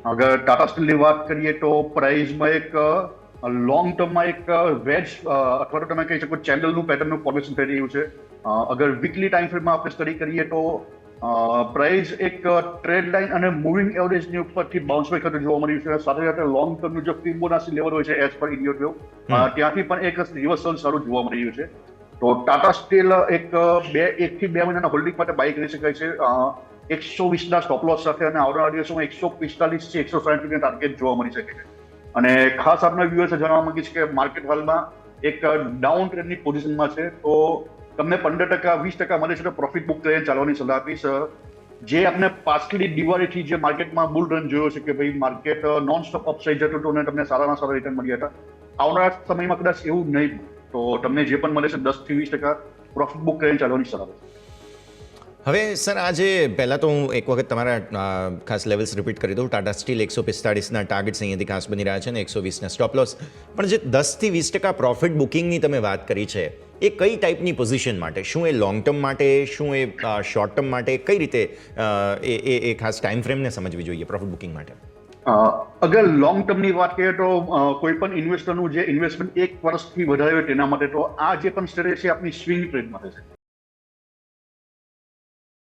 અગર ટાટા સ્ટીલની વાત કરીએ તો પ્રાઇઝમાં એક લોંગ ટર્મમાં એક વેજ અથવા તો તમે કહી શકો ચેન્ડલનું પેટર્નનું ફોર્મેશન થઈ રહ્યું છે. અગર વીકલી ટાઈમ ફ્રેમમાં આપણે સ્ટડી કરીએ તો પ્રાઇઝ એક ટ્રેડ લાઇન અને મૂવિંગ એવરેજની ઉપરથી બાઉન્સ બેક થતું જોવા મળ્યું છે. સાથે સાથે લોંગ ટર્મનું જે ફિબોનાચી લેવલ હોય છે એઝ પર ઇન્ડિયો ત્યાંથી પણ એક રિવર્સલ સારું જોવા મળી રહ્યું છે. તો ટાટા સ્ટીલ એકથી બે મહિનાના હોલ્ડિંગ માટે બાય કરી શકાય છે 120ના સ્ટોપ લોસ સાથે, અને આવનારા દિવસોમાં 145 થી 160 ટાર્ગેટ જોવા મળી શકે છે. અને ખાસ આપના વ્યુઅર્સે જણાવવા માંગીશ કે માર્કેટ હાલમાં એક ડાઉન ટ્રેન્ડની પોઝિશનમાં છે, તો તમને 15% 20% મળે છે તો પ્રોફિટ બુક કરીને ચાલવાની સલાહ આપીશ. જે આપણે પાછલી દિવાળીથી જે માર્કેટમાં બુલ રન જોયો છે કે ભાઈ માર્કેટ નોન સ્ટોપ અપસાઇડ જતું હતું અને તમને સારામાં સારા રિટર્ન મળ્યા હતા, આવનારા સમયમાં કદાચ એવું નહીં, તો તમને જે પણ મળે છે 10 થી 20% પ્રોફિટ બુક કરીને ચાલવાની સલાહ છે. હવે સર આજે પહેલાં તો હું એક વખત તમારા ખાસ લેવલ્સ રિપીટ કરી દઉં. ટાટા સ્ટીલ 145ના ટાર્ગેટ્સ અહીંયાથી ખાસ બની રહ્યા છે અને 120ના સ્ટોપ લોસ. પણ જે 10થી 20% પ્રોફિટ બુકિંગની તમે વાત કરી છે, એ કઈ ટાઈપની પોઝિશન માટે? શું એ લોંગ ટર્મ માટે, શું એ શોર્ટ ટર્મ માટે, કઈ રીતે એ ખાસ ટાઈમ ફ્રેમને સમજવી જોઈએ પ્રોફિટ બુકિંગ માટે? અગર લોંગ ટર્મની વાત કરીએ તો કોઈ પણ ઇન્વેસ્ટરનું જે ઇન્વેસ્ટમેન્ટ 1 વર્ષથી વધારે હોય તેના માટે તો આ જે પણ સ્ટ્રેટેજી છે આપની સ્વિંગ ટ્રેડ માટે છે.